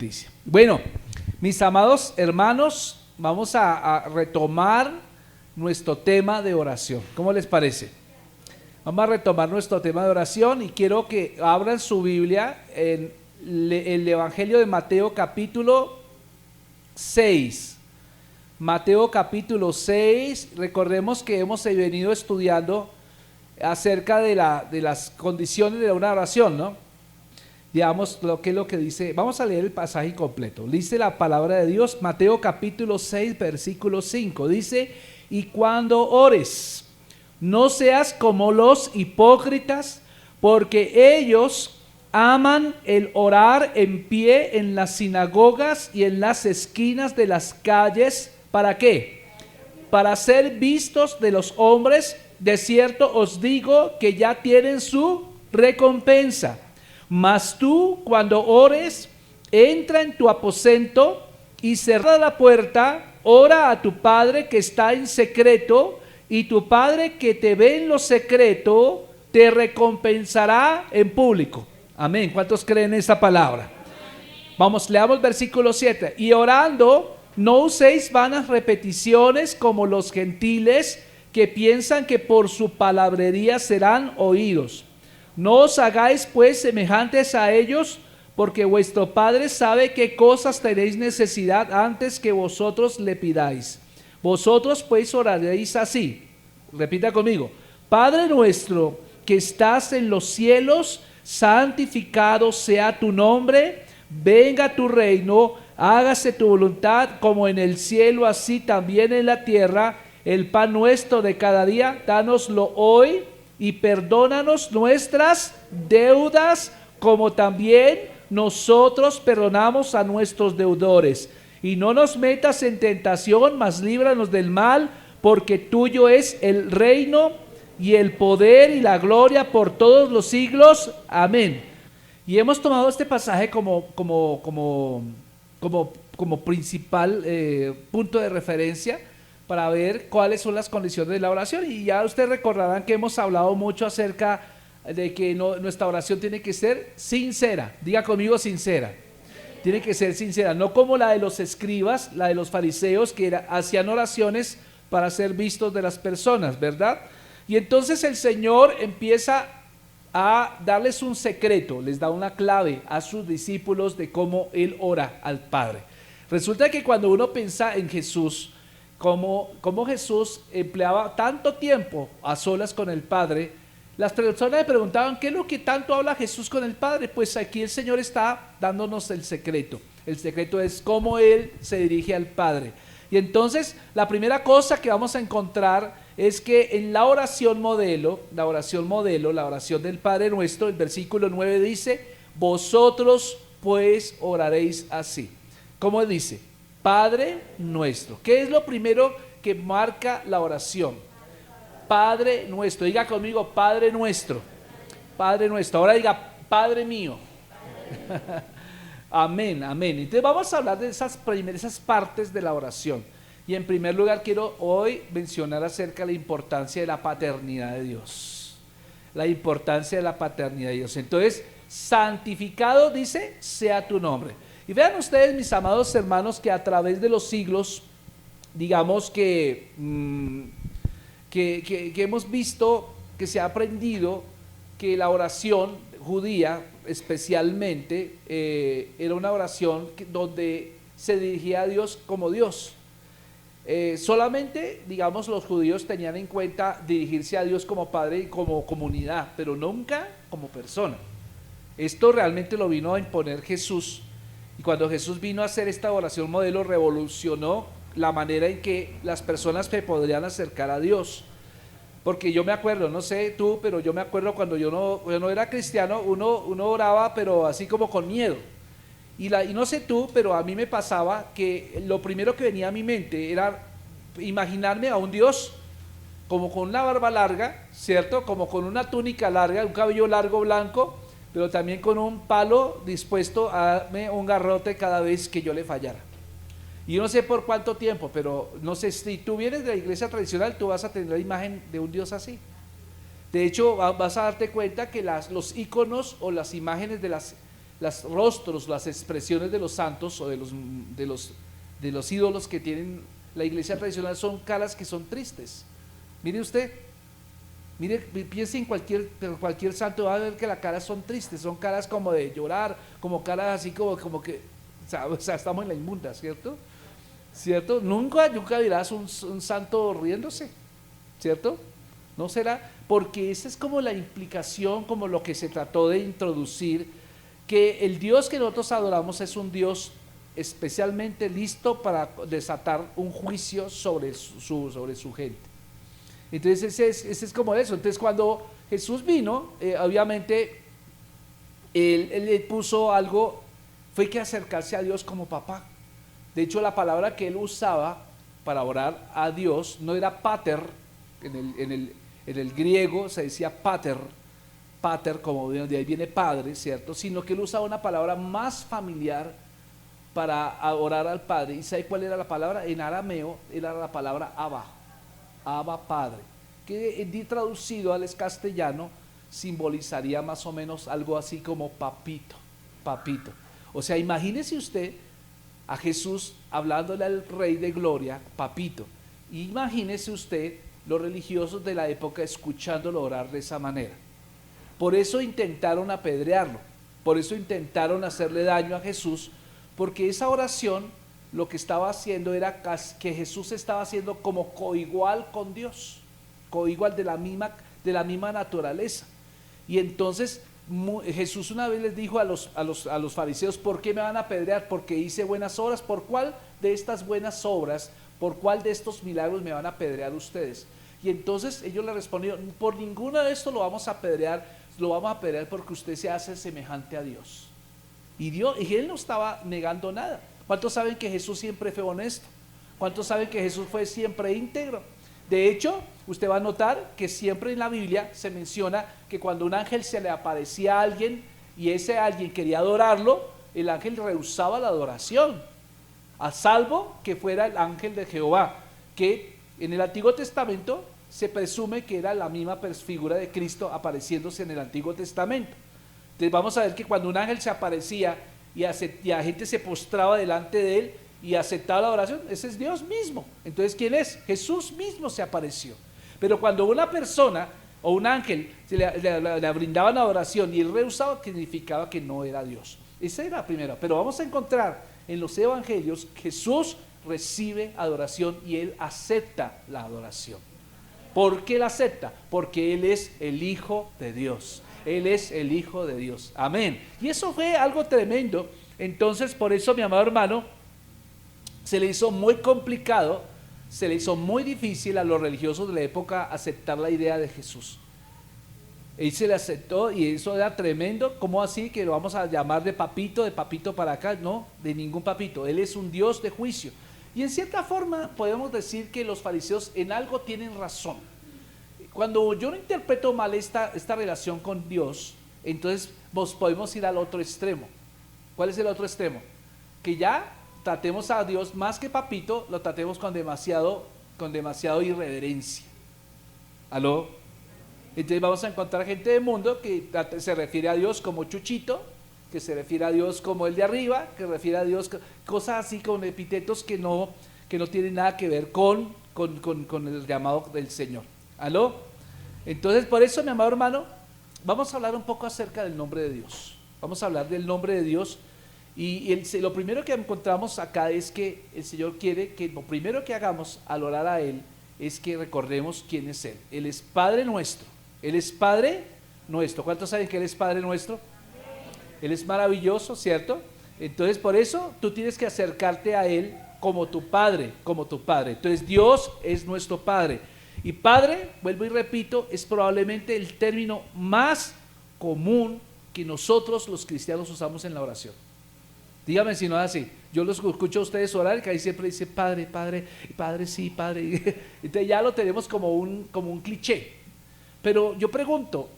noticia. Bueno, mis amados hermanos, vamos a retomar nuestro tema de oración. ¿Cómo les parece? Vamos a retomar nuestro tema de oración y quiero que abran su Biblia en el Evangelio de Mateo capítulo 6. Mateo capítulo 6, recordemos que hemos venido estudiando acerca de las condiciones de una oración, ¿no? Digamos lo que es lo que dice. Vamos a leer el pasaje completo. Dice la palabra de Dios, Mateo capítulo 6, versículo 5. Dice: y cuando ores, no seas como los hipócritas, porque ellos aman el orar en pie en las sinagogas y en las esquinas de las calles. ¿Para qué? Para ser vistos de los hombres. De cierto os digo que ya tienen su recompensa. Mas tú, cuando ores, entra en tu aposento y cerrada la puerta, ora a tu Padre que está en secreto, y tu Padre que te ve en lo secreto te recompensará en público. Amén. ¿Cuántos creen esa palabra? Vamos, leamos versículo 7. Y orando, no uséis vanas repeticiones como los gentiles, que piensan que por su palabrería serán oídos. No os hagáis pues semejantes a ellos, porque vuestro Padre sabe qué cosas tenéis necesidad antes que vosotros le pidáis. Vosotros pues oraréis así. Repita conmigo: Padre nuestro que estás en los cielos, santificado sea tu nombre, venga tu reino, hágase tu voluntad como en el cielo, así también en la tierra. El pan nuestro de cada día, dánoslo hoy, y perdónanos nuestras deudas, como también nosotros perdonamos a nuestros deudores. Y no nos metas en tentación, mas líbranos del mal, porque tuyo es el reino y el poder y la gloria por todos los siglos. Amén. Y hemos tomado este pasaje como principal punto de referencia para ver cuáles son las condiciones de la oración. Y ya ustedes recordarán que hemos hablado mucho acerca de que nuestra oración tiene que ser sincera. Diga conmigo: sincera. Tiene que ser sincera, no como la de los escribas, la de los fariseos, que hacían oraciones para ser vistos de las personas, ¿verdad? Y entonces el Señor empieza a darles un secreto, les da una clave a sus discípulos de cómo Él ora al Padre. Resulta que cuando uno piensa en Jesús, como Jesús empleaba tanto tiempo a solas con el Padre, las personas le preguntaban: ¿qué es lo que tanto habla Jesús con el Padre? Pues aquí el Señor está dándonos el secreto. El secreto es cómo Él se dirige al Padre. Y entonces la primera cosa que vamos a encontrar es que en la oración modelo, la oración del Padre Nuestro, el versículo 9 dice: vosotros pues oraréis así. ¿Cómo dice? Padre nuestro. ¿Qué es lo primero que marca la oración? Padre nuestro. Diga conmigo: Padre nuestro. Padre nuestro. Ahora diga: Padre mío. Amén, amén. Entonces vamos a hablar de esas partes de la oración. Y en primer lugar quiero hoy mencionar acerca de la importancia de la paternidad de Dios. La importancia de la paternidad de Dios. Entonces, santificado, dice, sea tu nombre. Y vean ustedes, mis amados hermanos, que a través de los siglos, digamos que hemos visto, que se ha aprendido que la oración judía especialmente era una oración donde se dirigía a Dios como Dios. Solamente, digamos, los judíos tenían en cuenta dirigirse a Dios como Padre y como comunidad, pero nunca como persona. Esto realmente lo vino a imponer Jesús. Y cuando Jesús vino a hacer esta oración modelo, revolucionó la manera en que las personas se podrían acercar a Dios. Porque yo me acuerdo, no sé tú, pero yo me acuerdo cuando yo no era cristiano, uno oraba, pero así como con miedo. Y no sé tú, pero a mí me pasaba que lo primero que venía a mi mente era imaginarme a un Dios como con una barba larga, ¿cierto? Como con una túnica larga, un cabello largo blanco, pero también con un palo dispuesto a darme un garrote cada vez que yo le fallara. Y yo no sé por cuánto tiempo, pero no sé, si tú vienes de la iglesia tradicional, tú vas a tener la imagen de un Dios así. De hecho, vas a darte cuenta que los íconos o las imágenes de las los rostros, las expresiones de los santos o de los ídolos que tienen la iglesia tradicional son caras que son tristes. Mire usted, mire, piense en cualquier santo, va a ver que las caras son tristes, son caras como de llorar, como caras así como que, o sea, estamos en la inmunda, ¿cierto? ¿Cierto? Nunca verás un santo riéndose, ¿cierto? No será, porque esa es como la implicación, como lo que se trató de introducir, que el Dios que nosotros adoramos es un Dios especialmente listo para desatar un juicio sobre su gente. Entonces ese es como eso. Entonces cuando Jesús vino, obviamente él le puso algo, fue que acercarse a Dios como papá. De hecho, la palabra que él usaba para orar a Dios no era pater, en el griego se decía pater, como de ahí viene padre, ¿cierto? Sino que él usaba una palabra más familiar para orar al Padre. ¿Y sabe cuál era la palabra? En arameo era la palabra Abba Padre, que traducido al castellano simbolizaría más o menos algo así como papito. O sea, imagínese usted a Jesús hablándole al Rey de Gloria, papito. Imagínese usted los religiosos de la época escuchándolo orar de esa manera. Por eso intentaron apedrearlo, por eso intentaron hacerle daño a Jesús, porque esa oración lo que estaba haciendo era que Jesús estaba haciendo como coigual con Dios, coigual de la misma naturaleza. Y entonces Jesús una vez les dijo a los fariseos: ¿por qué me van a apedrear? Porque hice buenas obras. ¿Por cuál de estas buenas obras, por cuál de estos milagros me van a apedrear ustedes? Y entonces ellos le respondieron: por ninguno de estos lo vamos a apedrear porque usted se hace semejante a Dios. Y él no estaba negando nada. ¿Cuántos saben que Jesús siempre fue honesto? ¿Cuántos saben que Jesús fue siempre íntegro? De hecho, usted va a notar que siempre en la Biblia se menciona que cuando un ángel se le aparecía a alguien y ese alguien quería adorarlo, el ángel rehusaba la adoración, a salvo que fuera el ángel de Jehová, que en el Antiguo Testamento se presume que era la misma figura de Cristo apareciéndose en el Antiguo Testamento. Entonces vamos a ver que cuando un ángel se aparecía y la gente se postraba delante de él y aceptaba la oración, ese es Dios mismo. Entonces, ¿quién es? Jesús mismo se apareció. Pero cuando una persona o un ángel le brindaban adoración y él rehusaba, significaba que no era Dios. Esa era la primera. Pero vamos a encontrar en los evangelios Jesús recibe adoración y él acepta la adoración. ¿Por qué la acepta? Porque él es el Hijo de Dios. Él es el Hijo de Dios. Amén. Y eso fue algo tremendo. Entonces, por eso, mi amado hermano, se le hizo muy complicado, se le hizo muy difícil a los religiosos de la época aceptar la idea de Jesús. Él se le aceptó y eso era tremendo. ¿Cómo así que lo vamos a llamar de papito para acá? No, de ningún papito. Él es un Dios de juicio. Y en cierta forma podemos decir que los fariseos en algo tienen razón. Cuando yo no interpreto mal esta relación con Dios, entonces podemos ir al otro extremo. ¿Cuál es el otro extremo? Que ya tratemos a Dios más que papito, lo tratemos con demasiado irreverencia. ¿Aló? Entonces vamos a encontrar gente del mundo que se refiere a Dios como Chuchito, que se refiere a Dios como el de arriba, que refiere a Dios, cosas así con epítetos que no tienen nada que ver con el llamado del Señor. ¿Aló? Entonces, por eso, mi amado hermano, vamos a hablar un poco acerca del nombre de Dios. Vamos a hablar del nombre de Dios. Y lo primero que encontramos acá es que el Señor quiere que lo primero que hagamos al orar a Él es que recordemos quién es Él. Él es Padre nuestro. Él es Padre nuestro. ¿Cuántos saben que Él es Padre nuestro? Él es maravilloso, ¿cierto? Entonces, por eso tú tienes que acercarte a Él como tu Padre, Entonces, Dios es nuestro Padre. Y Padre, vuelvo y repito, es probablemente el término más común que nosotros los cristianos usamos en la oración. Dígame si no es así. Yo los escucho a ustedes orar, que ahí siempre dice Padre, sí, Padre. Entonces ya lo tenemos como un cliché. Pero yo pregunto,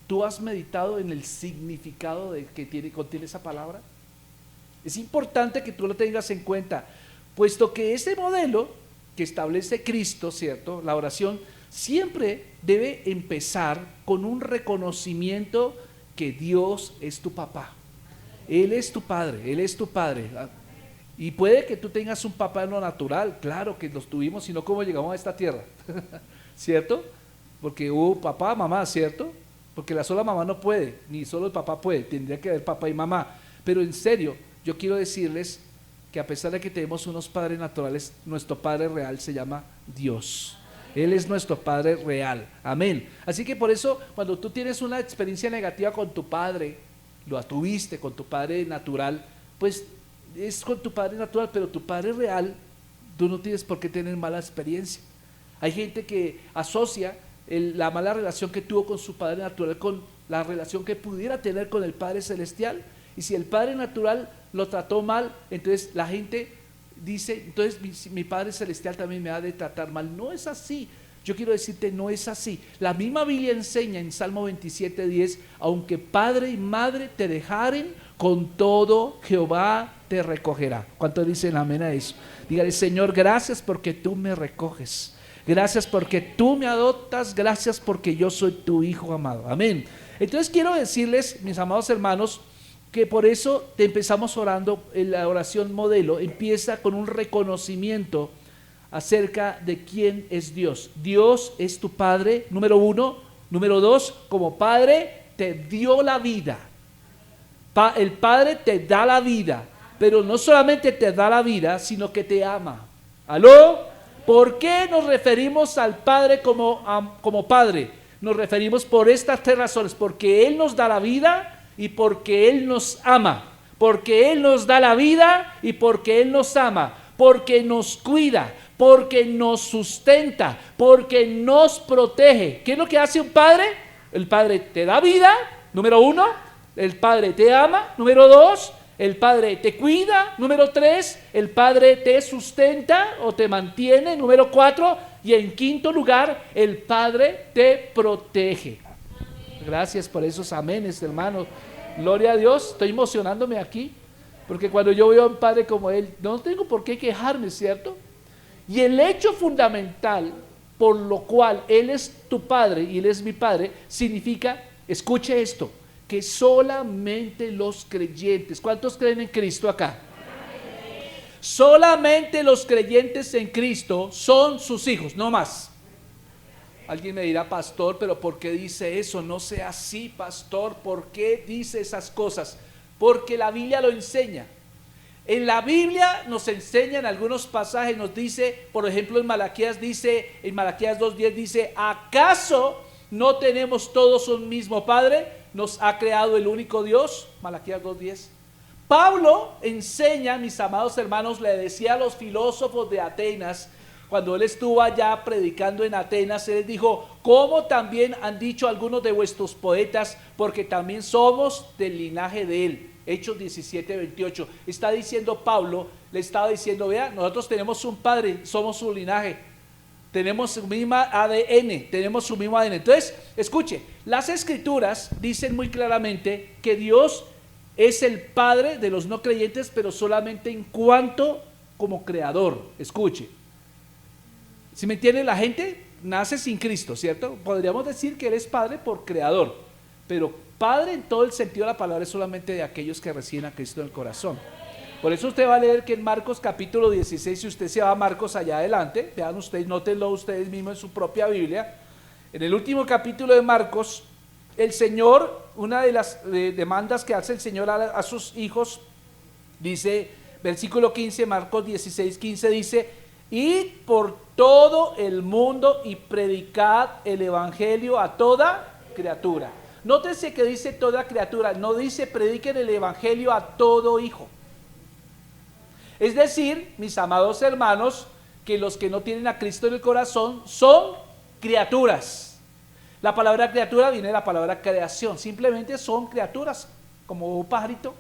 ¿tú has meditado en el significado que contiene esa palabra? Es importante que tú lo tengas en cuenta, puesto que ese modelo que establece Cristo, ¿cierto? La oración siempre debe empezar con un reconocimiento que Dios es tu papá. Él es tu padre, Él es tu padre. Y puede que tú tengas un papá en lo natural, claro que los tuvimos, sino cómo llegamos a esta tierra, ¿cierto? Porque hubo papá, mamá, ¿cierto? Porque la sola mamá no puede, ni solo el papá puede, tendría que haber papá y mamá. Pero en serio, yo quiero decirles que a pesar de que tenemos unos padres naturales, nuestro Padre real se llama Dios. Él es nuestro Padre real, amén. Así que por eso, cuando tú tienes una experiencia negativa con tu padre, lo tuviste con tu padre natural, pues es con tu padre natural, pero tu padre real, tú no tienes por qué tener mala experiencia. Hay gente que asocia la mala relación que tuvo con su padre natural con la relación que pudiera tener con el Padre celestial, y si el Padre natural lo trató mal, entonces la gente dice, entonces mi Padre celestial también me ha de tratar mal. No es así. Yo quiero decirte, no es así. La misma Biblia enseña en Salmo 27:10, aunque padre y madre te dejaren, con todo Jehová te recogerá. ¿Cuántos dicen amén a eso? Dígale, Señor, gracias porque tú me recoges. Gracias porque tú me adoptas, gracias porque yo soy tu hijo amado. Amén. Entonces quiero decirles, mis amados hermanos, que por eso te empezamos orando. En la oración modelo empieza con un reconocimiento acerca de quién es Dios. Dios es tu Padre, número uno. Número dos, como Padre te dio la vida. El Padre te da la vida, pero no solamente te da la vida, sino que te ama. ¿Aló? ¿Por qué nos referimos al Padre como Padre? Nos referimos por estas tres razones: porque Él nos da la vida y porque Él nos ama. Porque Él nos da la vida y porque Él nos ama. Porque nos cuida, porque nos sustenta, porque nos protege. ¿Qué es lo que hace un padre? El Padre te da vida, número uno. El Padre te ama, número dos. El Padre te cuida, número tres. El Padre te sustenta o te mantiene, número cuatro. Y en quinto lugar, el Padre te protege. Gracias por esos amenes, hermanos. Gloria a Dios. Estoy emocionándome aquí, porque cuando yo veo a un Padre como Él, no tengo por qué quejarme, ¿cierto? Y el hecho fundamental por lo cual Él es tu Padre y Él es mi Padre, significa, escuche esto, que solamente los creyentes, ¿cuántos creen en Cristo acá? Solamente los creyentes en Cristo son sus hijos, no más. Alguien me dirá, pastor, pero ¿por qué dice eso? No sea así, pastor, ¿por qué dice esas cosas? Porque la Biblia lo enseña. En la Biblia nos enseña en algunos pasajes, nos dice, por ejemplo en Malaquías 2:10 dice, ¿acaso no tenemos todos un mismo Padre? ¿Nos ha creado el único Dios? Malaquías 2:10. Pablo enseña, mis amados hermanos, le decía a los filósofos de Atenas, cuando él estuvo allá predicando en Atenas, él dijo, como también han dicho algunos de vuestros poetas, porque también somos del linaje de él. Hechos 17:28. Está diciendo Pablo, le estaba diciendo, vea, nosotros tenemos un Padre, somos su linaje, tenemos su misma ADN, tenemos su mismo ADN. Entonces, escuche, las Escrituras dicen muy claramente que Dios es el Padre de los no creyentes, pero solamente en cuanto como creador. Escuche, ¿sí me entiende? La gente nace sin Cristo, ¿cierto? Podríamos decir que Él es Padre por creador, pero Padre en todo el sentido de la palabra es solamente de aquellos que reciben a Cristo en el corazón. Por eso usted va a leer que en Marcos capítulo 16, si usted se va a Marcos allá adelante, vean ustedes, nótenlo ustedes mismos en su propia Biblia, en el último capítulo de Marcos, el Señor, una de las demandas que hace el Señor a sus hijos, dice, versículo 15, Marcos 16:15 dice, id por todo el mundo y predicad el evangelio a toda criatura. Nótese que dice toda criatura, no dice prediquen el evangelio a todo hijo. Es decir, mis amados hermanos, que los que no tienen a Cristo en el corazón son criaturas. La palabra criatura viene de la palabra creación, simplemente son criaturas, como un pajarito.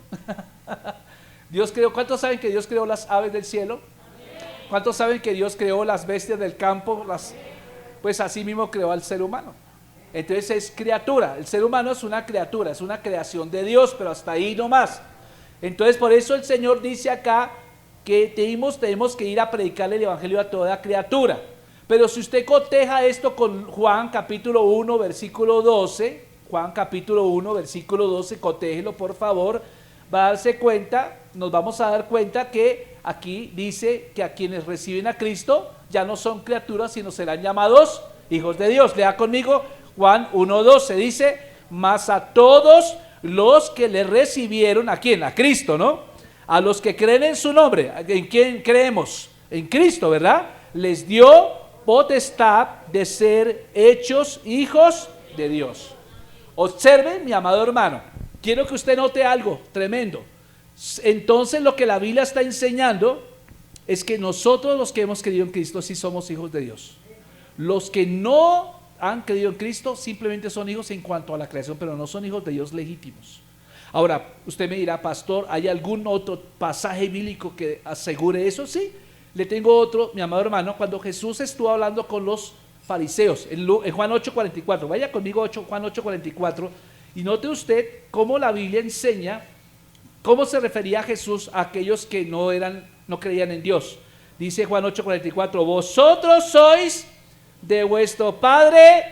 Dios creó, ¿cuántos saben que Dios creó las aves del cielo? ¿Cuántos saben que Dios creó las bestias del campo? Pues así mismo creó al ser humano. Entonces es criatura, el ser humano es una criatura, es una creación de Dios, pero hasta ahí no más. Entonces por eso el Señor dice acá que tenemos que ir a predicarle el evangelio a toda criatura. Pero si usted coteja esto con Juan capítulo 1 versículo 12, Juan capítulo 1 versículo 12, cotéjelo por favor, va a darse cuenta, nos vamos a dar cuenta que aquí dice que a quienes reciben a Cristo ya no son criaturas, sino serán llamados hijos de Dios. Lea conmigo Juan 1:12, dice, mas a todos los que le recibieron, ¿a quién? A Cristo, ¿no? A los que creen en su nombre. ¿En quién creemos? En Cristo, ¿verdad? Les dio potestad de ser hechos hijos de Dios. Observen, mi amado hermano, quiero que usted note algo tremendo. Entonces lo que la Biblia está enseñando es que nosotros los que hemos creído en Cristo sí somos hijos de Dios. Los que no han creído en Cristo simplemente son hijos en cuanto a la creación, pero no son hijos de Dios legítimos. Ahora, usted me dirá, pastor, ¿hay algún otro pasaje bíblico que asegure eso? Sí, le tengo otro, mi amado hermano, cuando Jesús estuvo hablando con los fariseos, en Juan 8:44, vaya conmigo Juan 8:44, y note usted cómo la Biblia enseña cómo se refería a Jesús a aquellos que no creían en Dios. Dice Juan 8:44, vosotros sois de vuestro padre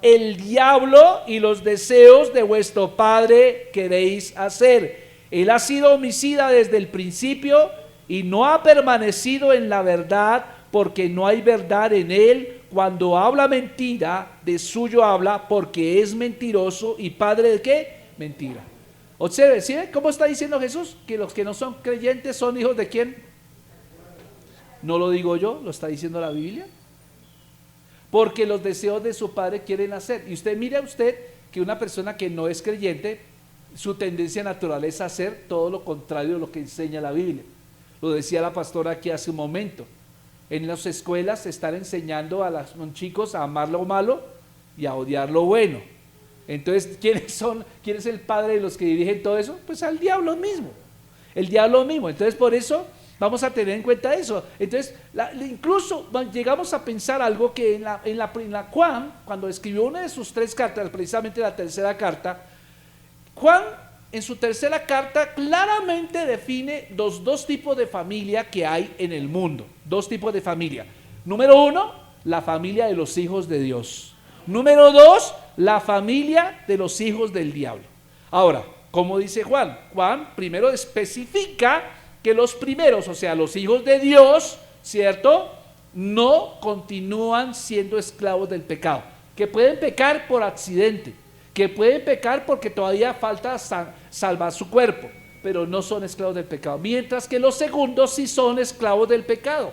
el diablo y los deseos de vuestro padre queréis hacer. Él ha sido homicida desde el principio y no ha permanecido en la verdad, porque no hay verdad en él. Cuando habla mentira, de suyo habla, porque es mentiroso y padre de ¿qué? Mentira. Observe, ¿sí ven cómo está diciendo Jesús? Que los que no son creyentes son hijos de ¿quién? No lo digo yo, lo está diciendo la Biblia. Porque los deseos de su padre quieren hacer. Y usted mire que una persona que no es creyente, su tendencia natural es hacer todo lo contrario de lo que enseña la Biblia. Lo decía la pastora aquí hace un momento. En las escuelas se están enseñando a los chicos a amar lo malo y a odiar lo bueno. Entonces, ¿quién es el padre de los que dirigen todo eso? Pues al diablo mismo. El diablo mismo. Entonces, por eso vamos a tener en cuenta eso. Entonces, incluso llegamos a pensar algo que en la Juan, cuando escribió una de sus 3 cartas, precisamente la tercera carta, Juan en su tercera carta claramente define los 2 tipos de familia que hay en el mundo. 2 tipos de familia. Número 1, la familia de los hijos de Dios. Número 2, la familia de los hijos del diablo. Ahora, ¿cómo dice Juan? Juan primero especifica que los primeros, o sea, los hijos de Dios, ¿cierto?, no continúan siendo esclavos del pecado, que pueden pecar por accidente, que pueden pecar porque todavía falta salvar su cuerpo, pero no son esclavos del pecado, mientras que los segundos sí son esclavos del pecado.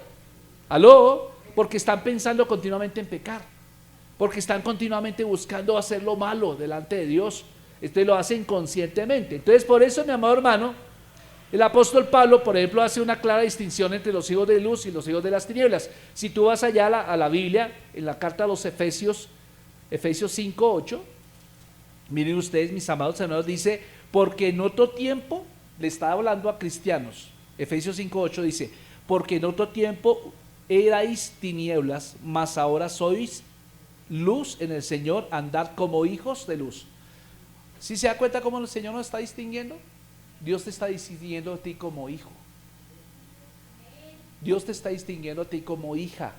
¿Aló? Porque están pensando continuamente en pecar, porque están continuamente buscando hacer lo malo delante de Dios. Esto lo hacen conscientemente. Entonces, por eso, mi amado hermano, el apóstol Pablo, por ejemplo, hace una clara distinción entre los hijos de luz y los hijos de las tinieblas. Si tú vas allá a la Biblia, en la carta a los Efesios 5:8, miren ustedes, mis amados hermanos, dice, porque en otro tiempo, le está hablando a cristianos, Efesios 5:8 dice, porque en otro tiempo erais tinieblas, mas ahora sois luz en el Señor, andad como hijos de luz. ¿Sí se da cuenta cómo el Señor nos está distinguiendo? Dios te está distinguiendo a ti como hijo. Dios te está distinguiendo a ti como hija.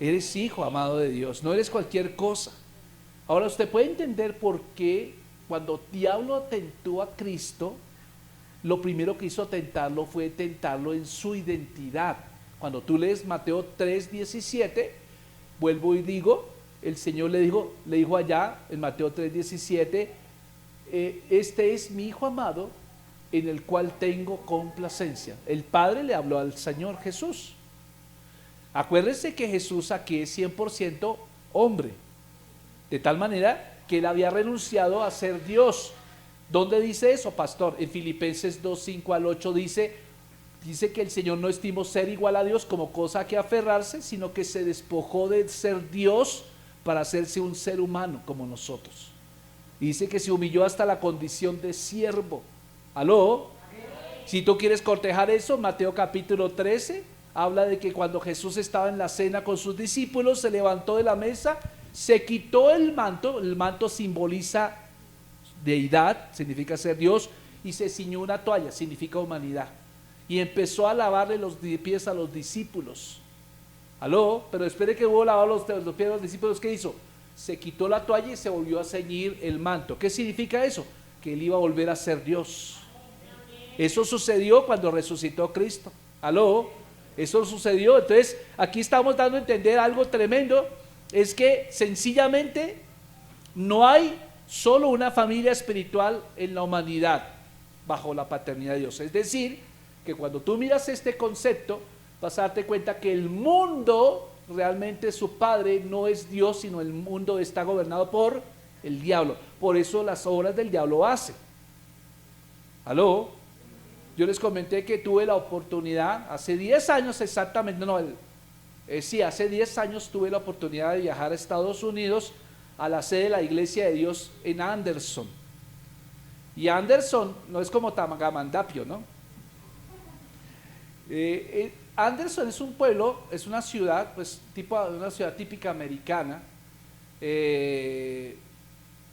Eres hijo amado de Dios, no eres cualquier cosa. Ahora usted puede entender por qué cuando el diablo tentó a Cristo, lo primero que hizo tentarlo fue tentarlo en su identidad. Cuando tú lees Mateo 3:17, vuelvo y digo, el Señor le dijo allá en Mateo 3:17, este es mi Hijo amado, en el cual tengo complacencia. El Padre le habló al Señor Jesús. Acuérdense que Jesús aquí es 100% hombre, de tal manera que él había renunciado a ser Dios. ¿Dónde dice eso, pastor? En Filipenses 2:5-8 dice que el Señor no estimó ser igual a Dios como cosa a que aferrarse, sino que se despojó de ser Dios para hacerse un ser humano como nosotros. Y dice que se humilló hasta la condición de siervo. ¿Aló? Si tú quieres cortejar eso, Mateo capítulo 13 habla de que cuando Jesús estaba en la cena con sus discípulos, se levantó de la mesa, se quitó el manto simboliza deidad, significa ser Dios, y se ciñó una toalla, significa humanidad, y empezó a lavarle los pies a los discípulos. ¿Aló? Pero espere que hubo lavado los pies a los discípulos, ¿qué hizo? Se quitó la toalla y se volvió a ceñir el manto. ¿Qué significa eso? Que él iba a volver a ser Dios. Eso sucedió cuando resucitó Cristo. ¿Aló? Eso sucedió. Entonces, aquí estamos dando a entender algo tremendo. Es que sencillamente no hay solo una familia espiritual en la humanidad bajo la paternidad de Dios. Es decir, que cuando tú miras este concepto, vas a darte cuenta que el mundo, realmente su padre no es Dios, sino el mundo está gobernado por el diablo. Por eso las obras del diablo hace. ¿Aló? Yo les comenté que tuve la oportunidad, hace 10 años exactamente, hace 10 años tuve la oportunidad de viajar a Estados Unidos a la sede de la Iglesia de Dios en Anderson. Y Anderson no es como Tamangamandapio, ¿no? Anderson es un pueblo, es una ciudad, pues una ciudad típica americana.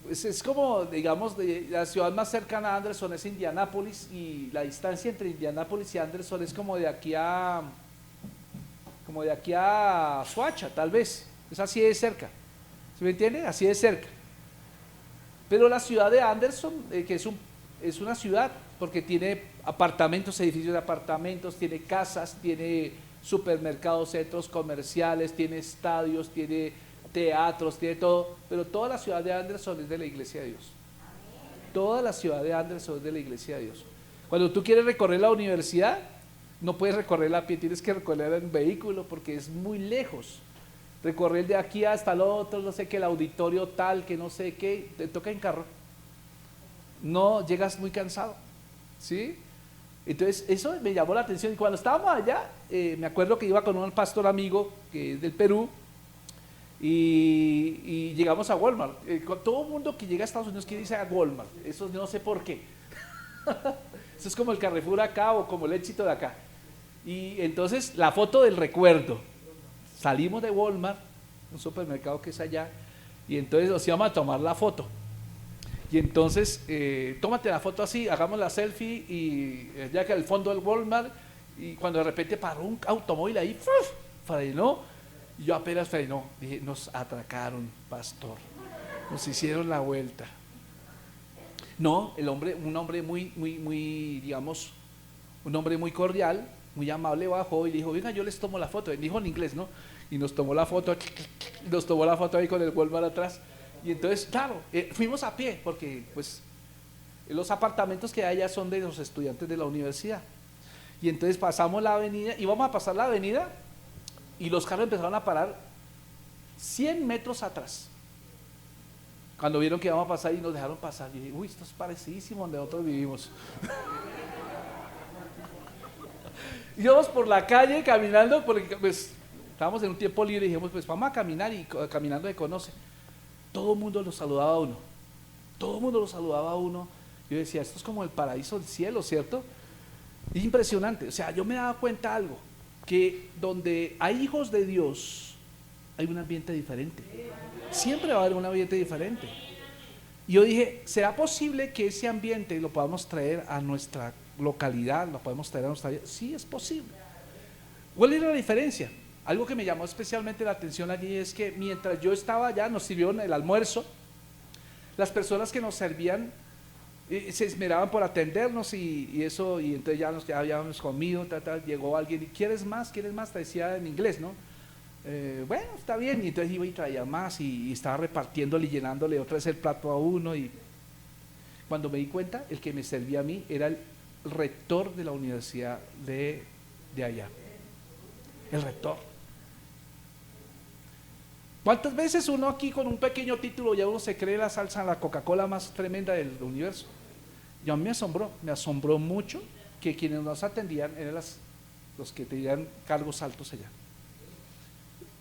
Es como, digamos, la ciudad más cercana a Anderson es Indianápolis, y la distancia entre Indianápolis y Anderson es como de aquí a Soacha, tal vez. Es así de cerca. ¿Se me entiende? Así de cerca. Pero la ciudad de Anderson, que es una ciudad, porque tiene apartamentos, edificios de apartamentos, tiene casas, tiene supermercados, centros comerciales, tiene estadios, tiene teatros, tiene todo, pero toda la ciudad de Anderson es de la Iglesia de Dios. Toda la ciudad de Anderson es de la Iglesia de Dios. Cuando tú quieres recorrer la universidad, no puedes recorrerla a pie, tienes que recorrerla en vehículo porque es muy lejos. Recorrer de aquí hasta el otro, no sé qué, el auditorio tal, que no sé qué, te toca en carro. No, llegas muy cansado, ¿sí? Entonces eso me llamó la atención. Y cuando estábamos allá, me acuerdo que iba con un pastor amigo que es del Perú, y llegamos a Walmart. Todo el mundo que llega a Estados Unidos quiere irse a Walmart, eso no sé por qué. Eso es como el Carrefour acá o como el Éxito de acá. Y entonces la foto del recuerdo, salimos de Walmart, un supermercado que es allá, y entonces nos íbamos a tomar la foto. Y entonces, tómate la foto así, hagamos la selfie, y ya que al fondo del Walmart, y cuando de repente paró un automóvil ahí, frenó, y yo apenas frenó, dije, nos atracaron, pastor, nos hicieron la vuelta. No, un hombre muy, digamos, un hombre muy cordial, muy amable, bajó y dijo, venga, yo les tomo la foto. Dijo en inglés, ¿no? Y nos tomó la foto ahí con el Walmart atrás. Y entonces, claro, fuimos a pie, porque pues los apartamentos que hay allá son de los estudiantes de la universidad. Y entonces pasamos la avenida, íbamos a pasar la avenida, y los carros empezaron a parar 100 metros atrás. Cuando vieron que íbamos a pasar y nos dejaron pasar, yo dije, uy, esto es parecidísimo donde nosotros vivimos. Íbamos por la calle caminando, porque pues estábamos en un tiempo libre y dijimos, pues vamos a caminar, y caminando se conoce. Todo el mundo lo saludaba a uno. Todo el mundo lo saludaba a uno. Yo decía, esto es como el paraíso del cielo, ¿cierto? Es impresionante. O sea, yo me daba cuenta de algo, que donde hay hijos de Dios, hay un ambiente diferente. Siempre va a haber un ambiente diferente. Y yo dije, ¿será posible que ese ambiente lo podamos traer a nuestra localidad? ¿Lo podemos traer a nuestra vida? Sí, es posible. ¿Cuál era la diferencia? Algo que me llamó especialmente la atención allí es que mientras yo estaba allá, nos sirvieron el almuerzo. Las personas que nos servían se esmeraban por atendernos, y eso, y entonces ya habíamos comido, llegó alguien y ¿quieres más? ¿Quieres más? Te decía en inglés, ¿no? Bueno, está bien. Y entonces iba y traía más, y estaba repartiéndole y llenándole otra vez el plato a uno. Y cuando me di cuenta, el que me servía a mí era el rector de la universidad de allá. El rector. ¿Cuántas veces uno aquí con un pequeño título ya uno se cree la salsa, la Coca-Cola más tremenda del universo? Y a mí me asombró mucho que quienes nos atendían eran los que tenían cargos altos allá.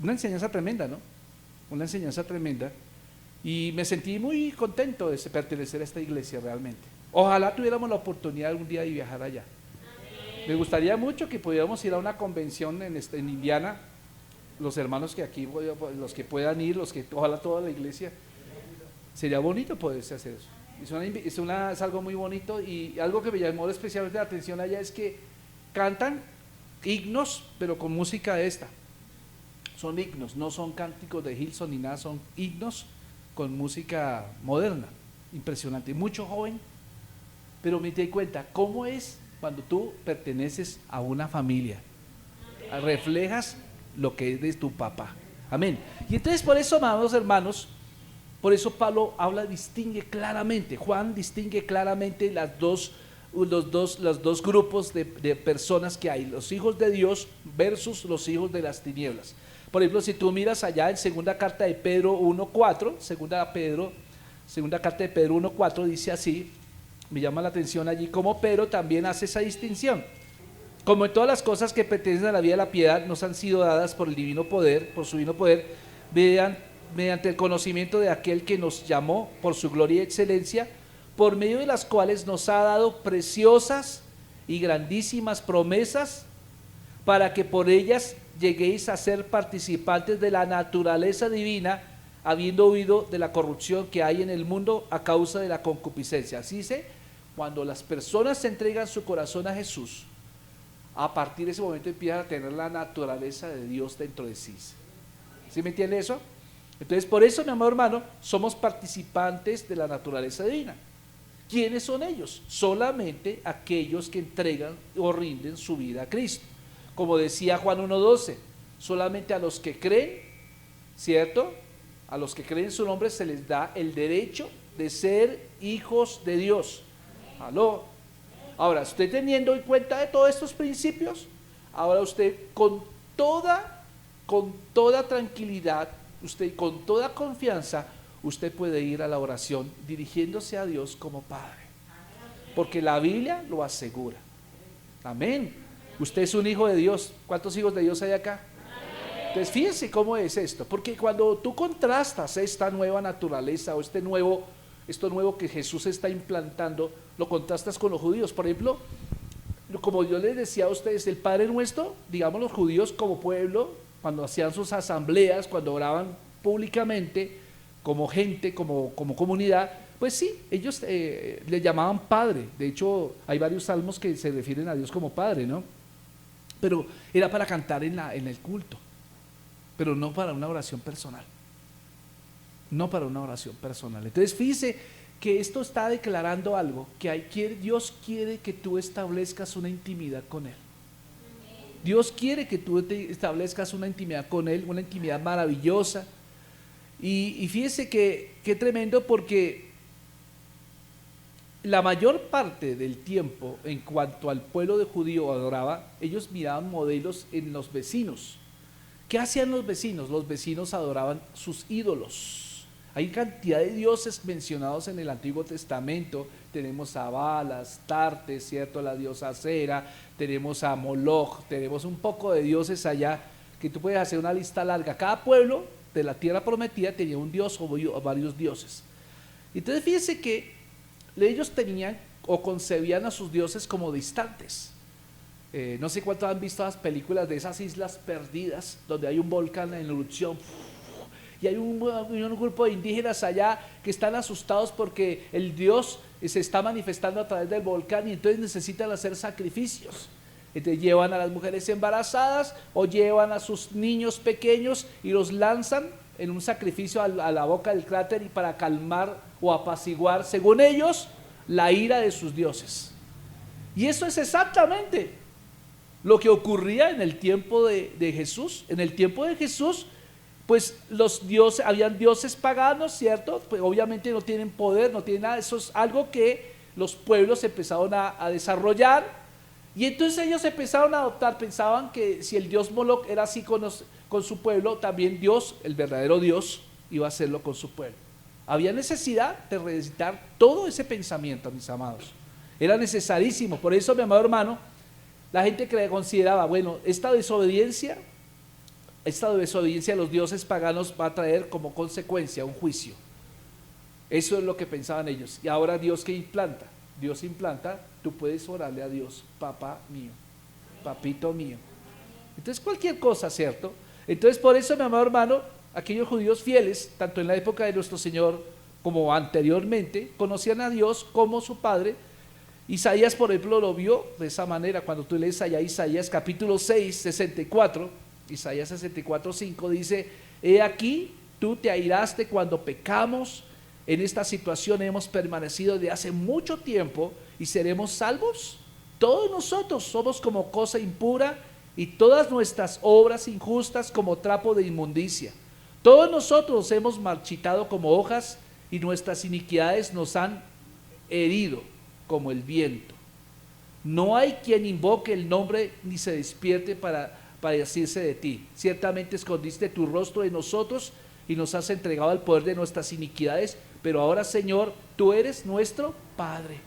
Una enseñanza tremenda, ¿no? Una enseñanza tremenda. Y me sentí muy contento de pertenecer a esta iglesia realmente. Ojalá tuviéramos la oportunidad algún día de viajar allá. Me gustaría mucho que pudiéramos ir a una convención en Indiana, los hermanos que aquí, los que puedan ir, ojalá toda la iglesia. Sería bonito poderse hacer eso. Es algo muy bonito, y algo que me llamó especialmente la atención allá es que cantan himnos, pero con música de esta. Son himnos, no son cánticos de Hillsong ni nada, son himnos con música moderna. Impresionante, mucho joven, pero me di cuenta cómo es cuando tú perteneces a una familia. Reflejas lo que es de tu papá. Amén. Y entonces por eso, amados hermanos, por eso Pablo distingue claramente, Juan distingue claramente los dos grupos de personas que hay, los hijos de Dios versus los hijos de las tinieblas. Por ejemplo, si tú miras allá en segunda carta de Pedro 1:4, segunda carta de Pedro 1:4 dice así, me llama la atención allí cómo Pedro también hace esa distinción. Como en todas las cosas que pertenecen a la vida de la piedad nos han sido dadas por el divino poder, por su divino poder, mediante el conocimiento de aquel que nos llamó por su gloria y excelencia, por medio de las cuales nos ha dado preciosas y grandísimas promesas, para que por ellas lleguéis a ser participantes de la naturaleza divina, habiendo huido de la corrupción que hay en el mundo a causa de la concupiscencia. Así dice, cuando las personas entregan su corazón a Jesús, a partir de ese momento empiezan a tener la naturaleza de Dios dentro de sí. ¿Sí me entiende eso? Entonces, por eso, mi amado hermano, somos participantes de la naturaleza divina. ¿Quiénes son ellos? Solamente aquellos que entregan o rinden su vida a Cristo. Como decía Juan 1:12, solamente a los que creen, ¿cierto? A los que creen en su nombre se les da el derecho de ser hijos de Dios. ¿Aló? Ahora, usted teniendo en cuenta de todos estos principios, ahora usted con toda tranquilidad, usted con toda confianza, usted puede ir a la oración dirigiéndose a Dios como Padre. Porque la Biblia lo asegura. Amén. Usted es un hijo de Dios. ¿Cuántos hijos de Dios hay acá? Entonces fíjense cómo es esto. Porque cuando tú contrastas esta nueva naturaleza o esto nuevo que Jesús está implantando, lo contrastas con los judíos. Por ejemplo, como yo les decía a ustedes, el Padre Nuestro, digamos los judíos como pueblo, cuando hacían sus asambleas, cuando oraban públicamente, como gente, como comunidad, pues sí, ellos le llamaban Padre. De hecho, hay varios salmos que se refieren a Dios como Padre, ¿no? Pero era para cantar en el culto, pero no para una oración personal. No para una oración personal. Entonces, fíjese que esto está declarando algo, que Dios quiere que tú establezcas una intimidad con Él. Dios quiere que tú establezcas una intimidad con Él, una intimidad maravillosa. Y fíjese que tremendo, porque la mayor parte del tiempo, en cuanto al pueblo de judío adoraba, ellos miraban modelos en los vecinos. ¿Qué hacían los vecinos? Los vecinos adoraban sus ídolos. Hay cantidad de dioses mencionados en el Antiguo Testamento. Tenemos a Baal, a Astarte, ¿cierto? La diosa Acera, tenemos a Moloch, tenemos un poco de dioses allá, que tú puedes hacer una lista larga. Cada pueblo de la tierra prometida tenía un dios o varios dioses. Entonces fíjense que ellos tenían o concebían a sus dioses como distantes. No sé cuántos han visto las películas de esas islas perdidas, donde hay un volcán en erupción, y hay un grupo de indígenas allá que están asustados porque el Dios se está manifestando a través del volcán, y entonces necesitan hacer sacrificios. Entonces llevan a las mujeres embarazadas o llevan a sus niños pequeños y los lanzan en un sacrificio a la boca del cráter, y para calmar o apaciguar, según ellos, la ira de sus dioses. Y eso es exactamente lo que ocurría en el tiempo de Jesús. En el tiempo de Jesús, pues los dioses, habían dioses paganos, ¿cierto? Pues obviamente no tienen poder, no tienen nada. Eso es algo que los pueblos empezaron a desarrollar, y entonces ellos empezaron a adoptar. Pensaban que si el dios Moloch era así con su pueblo, también Dios, el verdadero Dios, iba a hacerlo con su pueblo. Había necesidad de revisitar todo ese pensamiento, mis amados. Era necesarísimo. Por eso, mi amado hermano, la gente que consideraba, bueno, esta desobediencia a los dioses paganos va a traer como consecuencia un juicio. Eso es lo que pensaban ellos. Y ahora Dios, ¿qué implanta? Dios implanta, tú puedes orarle a Dios, papá mío, papito mío. Entonces cualquier cosa, ¿cierto? Entonces por eso, mi amado hermano, aquellos judíos fieles, tanto en la época de nuestro Señor como anteriormente, conocían a Dios como su Padre. Isaías, por ejemplo, lo vio de esa manera. Cuando tú lees allá Isaías capítulo 6, 64, Isaías 64, 5 dice: he aquí, tú te airaste cuando pecamos. En esta situación hemos permanecido de hace mucho tiempo, y seremos salvos. todos nosotros somos como cosa impura y todas nuestras obras injustas como trapo de inmundicia. Todos nosotros hemos marchitado como hojas y nuestras iniquidades nos han herido como el viento. No hay quien invoque el nombre ni se despierte para decirse de ti. Ciertamente escondiste tu rostro de nosotros y nos has entregado al poder de nuestras iniquidades, pero ahora, Señor, tú eres nuestro Padre.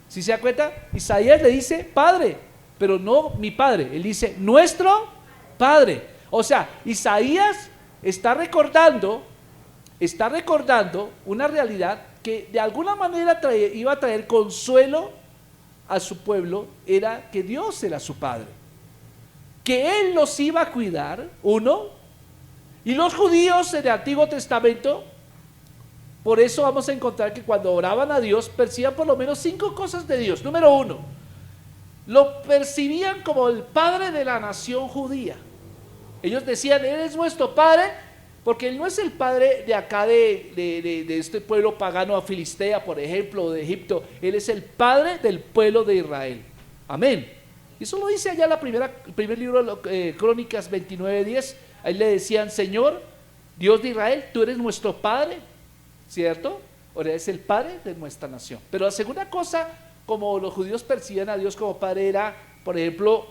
¿Sí se da cuenta? Isaías le dice Padre, pero no mi Padre, él dice nuestro Padre. O sea, Isaías está recordando una realidad que de alguna manera iba a traer consuelo a su pueblo, era que Dios era su Padre, que Él los iba a cuidar, uno, y los judíos en el Antiguo Testamento, por eso vamos a encontrar que cuando oraban a Dios, percibían por lo menos 5 cosas de Dios. Número 1, lo percibían como el Padre de la nación judía. Ellos decían, Él es nuestro Padre, porque Él no es el Padre de acá de este pueblo pagano a Filistea, por ejemplo, o de Egipto. Él es el Padre del pueblo de Israel. Amén. Y eso lo dice allá el primer libro de Crónicas 29:10. Ahí le decían, Señor, Dios de Israel, tú eres nuestro Padre, ¿cierto? Ahora es el Padre de nuestra nación. Pero la segunda cosa, como los judíos percibían a Dios como Padre, era, por ejemplo,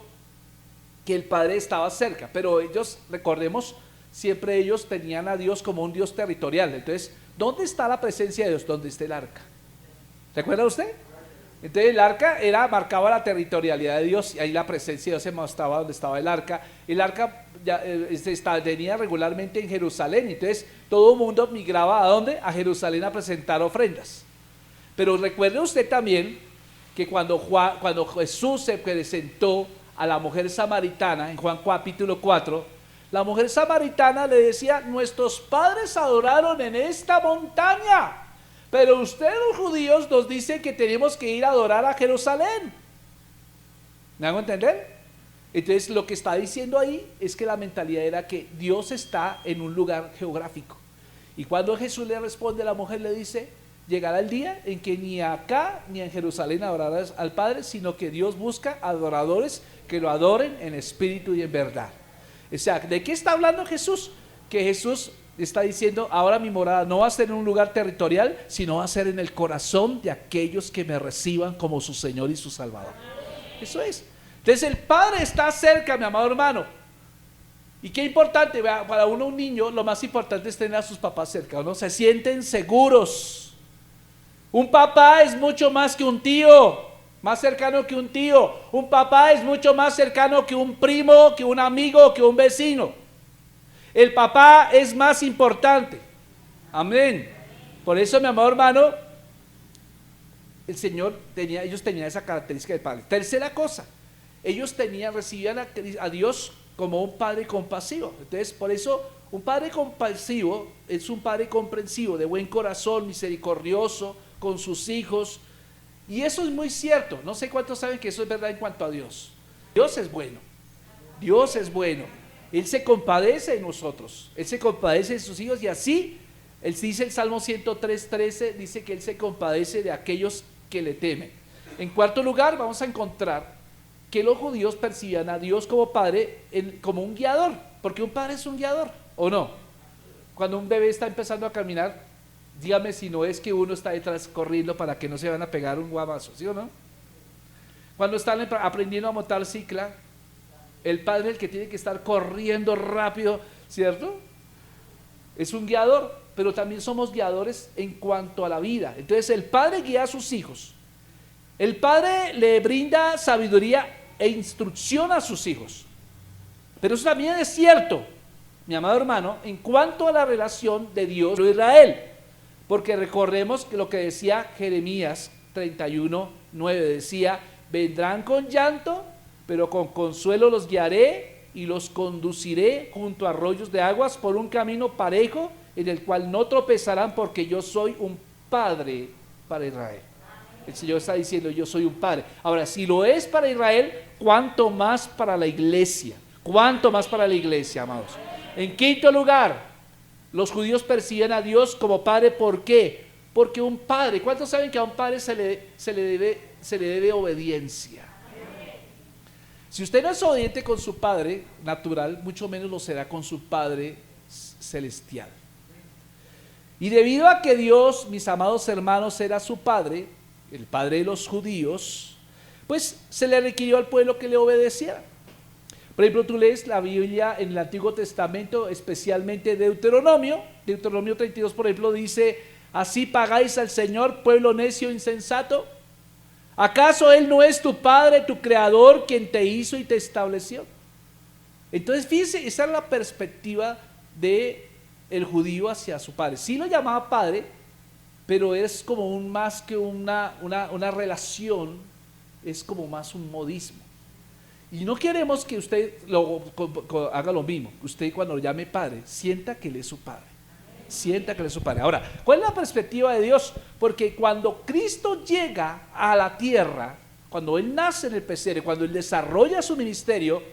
que el Padre estaba cerca. Pero ellos, recordemos, siempre ellos tenían a Dios como un Dios territorial. Entonces, ¿dónde está la presencia de Dios? ¿Dónde está el arca? ¿Recuerda usted? Entonces el arca marcaba la territorialidad de Dios, y ahí la presencia de Dios se mostraba donde estaba el arca. El arca venía regularmente en Jerusalén, entonces todo el mundo migraba ¿a dónde? A Jerusalén a presentar ofrendas. Pero recuerde usted también que cuando Jesús se presentó a la mujer samaritana, en Juan capítulo 4, la mujer samaritana le decía, nuestros padres adoraron en esta montaña, pero ustedes los judíos nos dicen que tenemos que ir a adorar a Jerusalén. ¿Me hago entender? Entonces lo que está diciendo ahí es que la mentalidad era que Dios está en un lugar geográfico. Y cuando Jesús le responde a la mujer, le dice, llegará el día en que ni acá ni en Jerusalén adorarás al Padre, sino que Dios busca adoradores que lo adoren en espíritu y en verdad. O sea, ¿de qué está hablando Jesús? Que Jesús está diciendo, ahora mi morada no va a ser en un lugar territorial, sino va a ser en el corazón de aquellos que me reciban como su Señor y su Salvador. Eso es. Entonces el Padre está cerca, mi amado hermano. Y qué importante, para un niño lo más importante es tener a sus papás cerca, ¿no? Se sienten seguros. Un papá es mucho más que un tío, más cercano que un tío. Un papá es mucho más cercano que un primo, que un amigo, que un vecino. El papá es más importante. Amén. Por eso, mi amado hermano, el Señor ellos tenían esa característica del Padre. Tercera cosa, ellos recibían a Dios como un Padre compasivo. Entonces, por eso, un Padre compasivo es un Padre comprensivo, de buen corazón, misericordioso con sus hijos. Y eso es muy cierto. No sé cuántos saben que eso es verdad en cuanto a Dios. Dios es bueno. Dios es bueno. Él se compadece de nosotros. Él se compadece de sus hijos, y así, él dice el Salmo 103:13, dice que Él se compadece de aquellos que le temen. En cuarto lugar, vamos a encontrar que los judíos percibían a Dios como Padre, como un guiador, porque un padre es un guiador, ¿o no? Cuando un bebé está empezando a caminar, dígame si no es que uno está detrás corriendo para que no se van a pegar un guamazo, ¿sí o no? Cuando están aprendiendo a montar cicla, el padre es el que tiene que estar corriendo rápido, ¿cierto? Es un guiador, pero también somos guiadores en cuanto a la vida. Entonces el padre guía a sus hijos. El padre le brinda sabiduría e instrucción a sus hijos. Pero eso también es cierto, mi amado hermano, en cuanto a la relación de Dios con Israel. Porque recordemos que lo que decía Jeremías 31:9, decía, vendrán con llanto, pero con consuelo los guiaré y los conduciré junto a arroyos de aguas por un camino parejo en el cual no tropezarán, porque yo soy un padre para Israel. El Señor está diciendo, yo soy un padre. Ahora, si lo es para Israel, ¿cuánto más para la iglesia? ¿Cuánto más para la iglesia, amados? En quinto lugar, los judíos perciben a Dios como padre. ¿Por qué? Porque un padre, ¿cuántos saben que a un padre se le debe obediencia? Si usted no es obediente con su padre natural, mucho menos lo será con su Padre celestial. Y debido a que Dios, mis amados hermanos, era su Padre, el Padre de los judíos, pues se le requirió al pueblo que le obedeciera. Por ejemplo, tú lees la Biblia en el Antiguo Testamento, especialmente Deuteronomio 32, por ejemplo, dice: así pagáis al Señor, pueblo necio e insensato. ¿Acaso Él no es tu Padre, tu Creador, quien te hizo y te estableció? Entonces, fíjense, esa es la perspectiva de el judío hacia su padre. Sí lo llamaba padre, pero es como más que una relación, es como más un modismo. Y no queremos que usted haga lo mismo. Usted, cuando lo llame padre, sienta que Él es su padre. Sienta que Él es su padre. Ahora, ¿cuál es la perspectiva de Dios? Porque cuando Cristo llega a la tierra, cuando Él nace en el pesebre, cuando Él desarrolla su ministerio,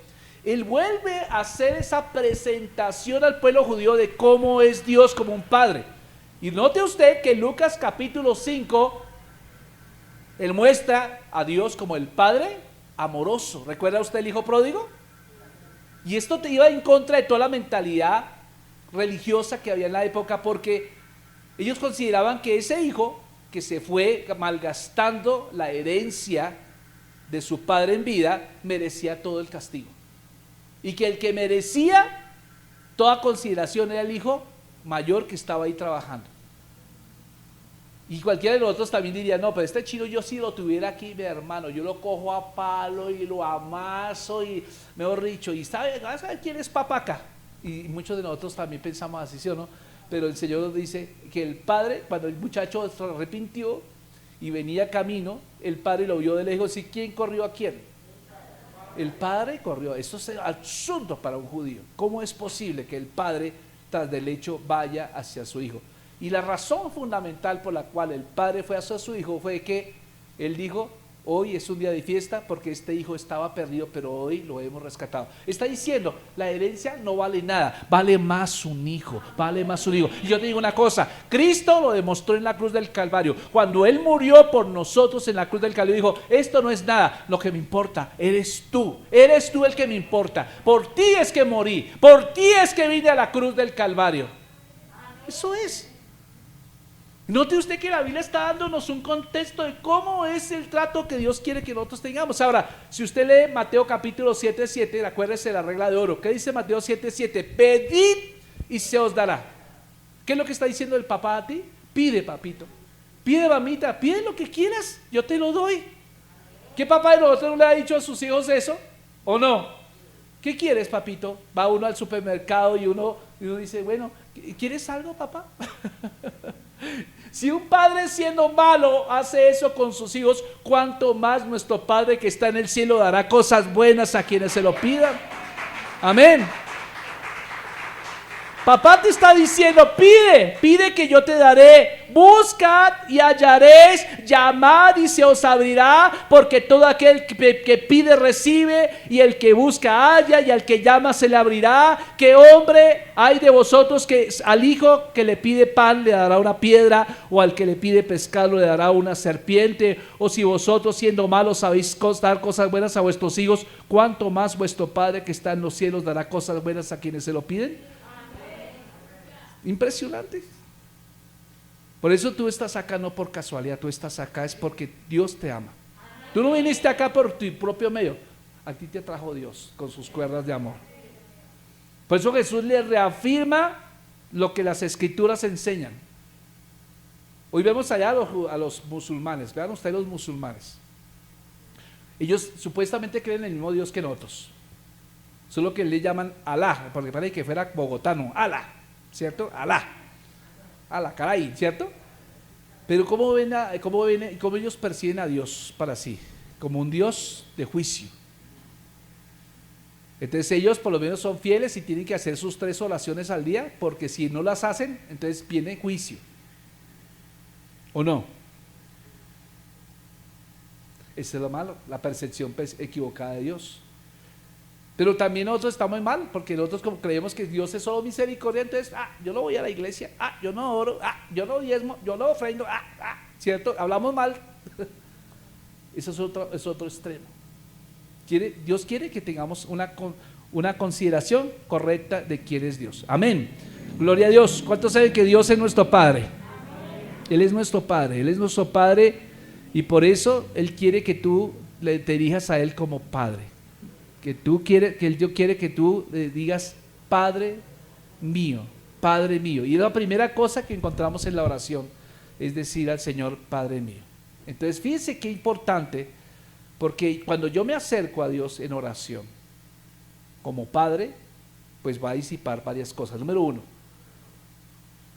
Él vuelve a hacer esa presentación al pueblo judío de cómo es Dios como un padre. Y note usted que en Lucas capítulo 5, Él muestra a Dios como el Padre amoroso. ¿Recuerda usted el hijo pródigo? Y esto te iba en contra de toda la mentalidad religiosa que había en la época, porque ellos consideraban que ese hijo que se fue malgastando la herencia de su padre en vida merecía todo el castigo, y que el que merecía toda consideración era el hijo mayor que estaba ahí trabajando. Y cualquiera de nosotros también diría: no, pero este chino, yo si lo tuviera aquí, mi hermano, yo lo cojo a palo y lo amaso, y mejor dicho, y ¿sabe quién es papá acá? Y muchos de nosotros también pensamos así, ¿sí o no? Pero el Señor nos dice que el padre, cuando el muchacho se arrepintió y venía camino, el padre lo vio de lejos. ¿Y quién corrió a quién? El padre corrió. Eso es absurdo para un judío. ¿Cómo es posible que el padre, tras del hecho, vaya hacia su hijo? Y la razón fundamental por la cual el padre fue hacia su hijo fue que él dijo: hoy es un día de fiesta porque este hijo estaba perdido, pero hoy lo hemos rescatado. Está diciendo: la herencia no vale nada, vale más un hijo, vale más un hijo. Y yo te digo una cosa: Cristo lo demostró en la cruz del Calvario. Cuando Él murió por nosotros en la cruz del Calvario, dijo: esto no es nada, lo que me importa eres tú el que me importa. Por ti es que morí, por ti es que vine a la cruz del Calvario. Eso es. Note usted que la Biblia está dándonos un contexto de cómo es el trato que Dios quiere que nosotros tengamos. Ahora, si usted lee Mateo capítulo 7:7, acuérdese de la regla de oro. ¿Qué dice Mateo 7:7? Pedid y se os dará. ¿Qué es lo que está diciendo el papá a ti? Pide, papito. Pide, mamita. Pide lo que quieras, yo te lo doy. ¿Qué papá de nosotros no le ha dicho a sus hijos eso? ¿O no? ¿Qué quieres, papito? Va uno al supermercado y uno dice: bueno, ¿quieres algo, papá? Si un padre, siendo malo, hace eso con sus hijos, ¿cuánto más nuestro Padre que está en el cielo dará cosas buenas a quienes se lo pidan? Amén. Papá te está diciendo: pide que yo te daré. Buscad y hallaréis, llamad y se os abrirá, porque todo aquel que pide recibe, y el que busca halla, y al que llama se le abrirá. ¿Qué hombre hay de vosotros que al hijo que le pide pan le dará una piedra, o al que le pide pescado le dará una serpiente? O si vosotros, siendo malos, sabéis dar cosas buenas a vuestros hijos, ¿cuánto más vuestro Padre que está en los cielos dará cosas buenas a quienes se lo piden? Impresionante. Por eso tú estás acá no por casualidad, tú estás acá es porque Dios te ama. Tú no viniste acá por tu propio medio, a ti te trajo Dios con sus cuerdas de amor. Por eso Jesús le reafirma lo que las escrituras enseñan. Hoy vemos allá a los musulmanes. Vean ustedes los musulmanes. Ellos supuestamente creen en el mismo Dios que nosotros, solo que le llaman Alá, porque parece que fuera bogotano, Alá, ¿cierto? Alá, caray, ¿cierto? Pero ¿cómo ellos perciben a Dios para sí? Como un Dios de juicio. Entonces ellos por lo menos son fieles y tienen que hacer sus 3 oraciones al día, porque si no las hacen, entonces viene juicio. ¿O no? Eso es lo malo, la percepción equivocada de Dios. Pero también nosotros estamos mal, porque nosotros como creemos que Dios es solo misericordia, entonces, yo no voy a la iglesia, yo no oro, yo no diezmo, yo no ofrendo, ¿cierto? Hablamos mal. Eso es otro extremo. Dios quiere que tengamos una consideración correcta de quién es Dios. Amén. Gloria a Dios. ¿Cuántos saben que Dios es nuestro Padre? Él es nuestro Padre, Él es nuestro Padre, y por eso Él quiere que tú te dirijas a Él como Padre. Dios quiere que tú digas Padre mío, Padre mío. Y es la primera cosa que encontramos en la oración, es decir al Señor, Padre mío. Entonces fíjense qué importante, porque cuando yo me acerco a Dios en oración como Padre, pues va a disipar varias cosas. Número uno,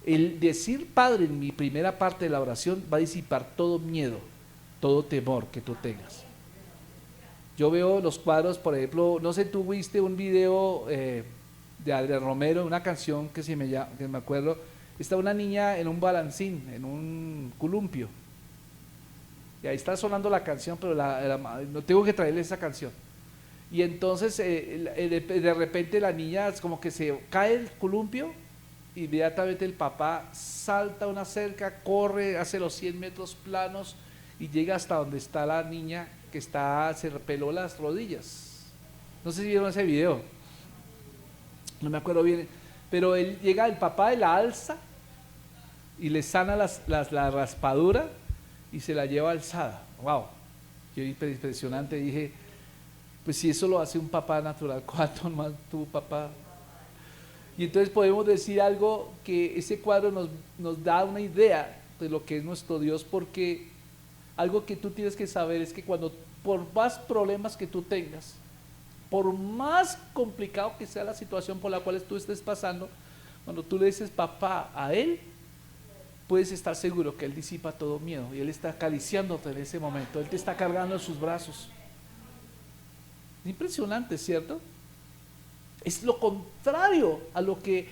el decir Padre en mi primera parte de la oración va a disipar todo miedo, todo temor que tú tengas. Yo veo los cuadros, por ejemplo, no sé, tú viste un video de Adrián Romero, una canción que me acuerdo, está una niña en un balancín, en un columpio, y ahí está sonando la canción, pero no tengo que traerle esa canción. Y entonces de repente la niña como que se cae el columpio, inmediatamente el papá salta a una cerca, corre, hace los 100 metros planos y llega hasta donde está la niña que se peló las rodillas. No sé si vieron ese video, no me acuerdo bien, pero llega el papá y la alza y le sana la raspadura y se la lleva alzada. Wow, qué impresionante. Dije, pues si eso lo hace un papá natural, ¿cuánto más tu papá? Y entonces podemos decir algo, que ese cuadro nos da una idea de lo que es nuestro Dios, porque algo que tú tienes que saber es que por más problemas que tú tengas, por más complicado que sea la situación por la cual tú estés pasando, cuando tú le dices papá a Él, puedes estar seguro que Él disipa todo miedo y Él está acariciándote en ese momento, Él te está cargando en sus brazos. Impresionante, ¿cierto? Es lo contrario a lo que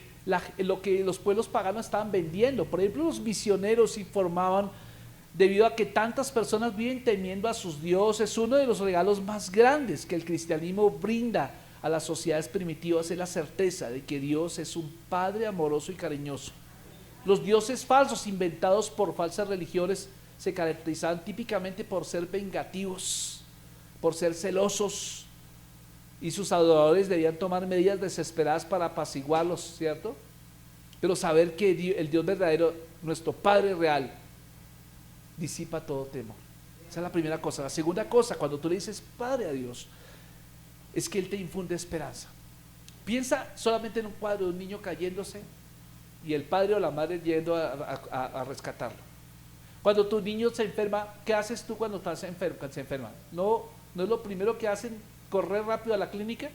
los pueblos paganos estaban vendiendo. Por ejemplo, los misioneros informaban, debido a que tantas personas viven temiendo a sus dioses, uno de los regalos más grandes que el cristianismo brinda a las sociedades primitivas es la certeza de que Dios es un Padre amoroso y cariñoso. Los dioses falsos inventados por falsas religiones se caracterizaban típicamente por ser vengativos, por ser celosos, y sus adoradores debían tomar medidas desesperadas para apaciguarlos, ¿cierto? Pero saber que el Dios verdadero, nuestro Padre real, disipa todo temor. Esa es la primera cosa. La segunda cosa, cuando tú le dices Padre a Dios, es que Él te infunde esperanza. Piensa solamente en un cuadro de un niño cayéndose y el padre o la madre yendo a rescatarlo. Cuando tu niño se enferma, ¿qué haces tú cuando se enferma? No es lo primero que hacen correr rápido a la clínica.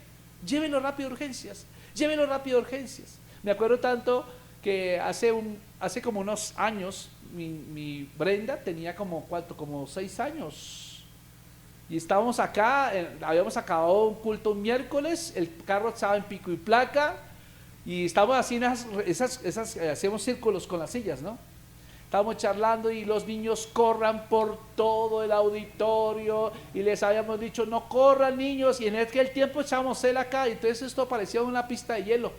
Llévenlo rápido a urgencias, llévenlo rápido a urgencias. Me acuerdo tanto que hace como unos años mi Brenda tenía como 6 años y estábamos acá, habíamos acabado un culto un miércoles, el carro estaba en pico y placa y estábamos haciendo hacemos círculos con las sillas, ¿no? Estábamos charlando y los niños corran por todo el auditorio y les habíamos dicho no corran niños, y en aquel tiempo echábamos él acá y entonces esto parecía una pista de hielo.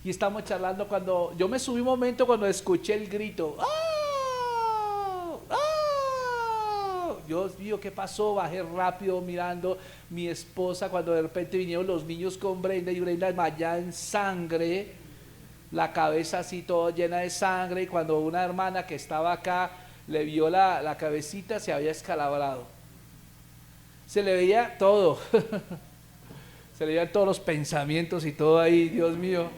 Y estamos charlando cuando yo me subí un momento cuando escuché el grito. ¡Oh! ¡Oh! Dios mío, ¿qué pasó? Bajé rápido mirando mi esposa cuando de repente vinieron los niños con Brenda y Brenda desmayada en sangre, la cabeza así toda llena de sangre, y cuando una hermana que estaba acá le vio la cabecita, se había escalabrado. Se le veía todo. Se le veían todos los pensamientos y todo ahí, Dios mío.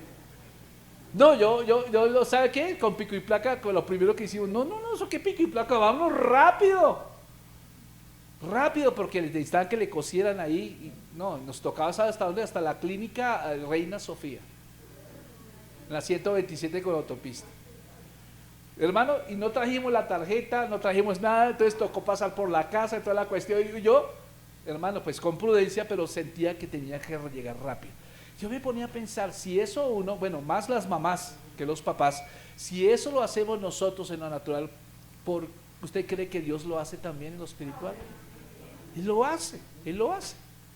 No, yo, ¿sabe qué? Con pico y placa, con lo primero que hicimos, no, eso qué pico y placa, vámonos rápido, porque necesitaban que le cosieran ahí, y no, nos tocaba, ¿sabes hasta dónde? Hasta la clínica Reina Sofía, en la 127 con autopista. Hermano, y no trajimos la tarjeta, no trajimos nada, entonces tocó pasar por la casa y toda la cuestión, y yo, hermano, pues con prudencia, pero sentía que tenía que llegar rápido. Yo me ponía a pensar, si eso más las mamás que los papás, si eso lo hacemos nosotros en lo natural, ¿usted cree que Dios lo hace también en lo espiritual? Él lo hace.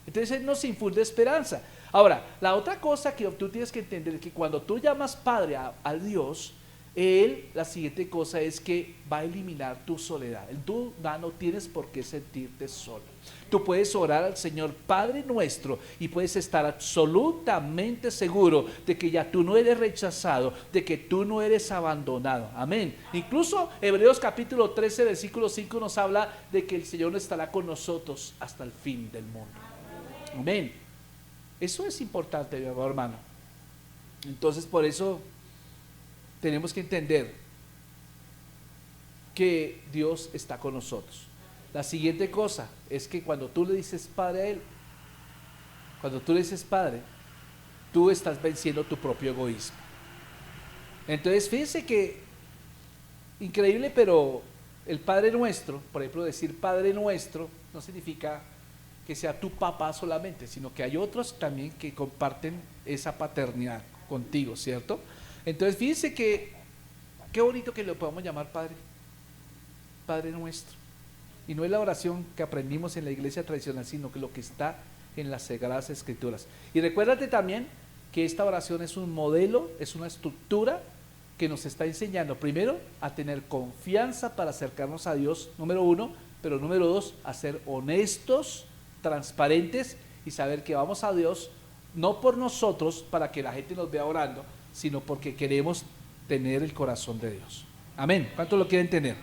Entonces Él nos infunde esperanza. Ahora, la otra cosa que tú tienes que entender es que cuando tú llamas Padre a Dios, Él, la siguiente cosa es que va a eliminar tu soledad. Tú no tienes por qué sentirte solo. Tú puedes orar al Señor Padre nuestro y puedes estar absolutamente seguro de que ya tú no eres rechazado, de que tú no eres abandonado. Amén. Incluso Hebreos capítulo 13, versículo 5 nos habla de que el Señor no estará con nosotros hasta el fin del mundo. Amén. Eso es importante, mi amado hermano. Entonces, por eso tenemos que entender que Dios está con nosotros. La siguiente cosa es que cuando tú le dices Padre a Él, cuando tú le dices Padre, tú estás venciendo tu propio egoísmo. Entonces, fíjense que increíble, pero el Padre Nuestro, por ejemplo, decir Padre Nuestro no significa que sea tu papá solamente, sino que hay otros también que comparten esa paternidad contigo, ¿cierto? Entonces fíjense que qué bonito que lo podamos llamar Padre, Padre Nuestro. Y no es la oración que aprendimos en la iglesia tradicional, sino que lo que está en las Sagradas Escrituras. Y recuérdate también que esta oración es un modelo, es una estructura que nos está enseñando, primero, a tener confianza para acercarnos a Dios, número uno, pero número dos, a ser honestos, transparentes y saber que vamos a Dios no por nosotros para que la gente nos vea orando, sino porque queremos tener el corazón de Dios. Amén. ¿Cuántos lo quieren tener?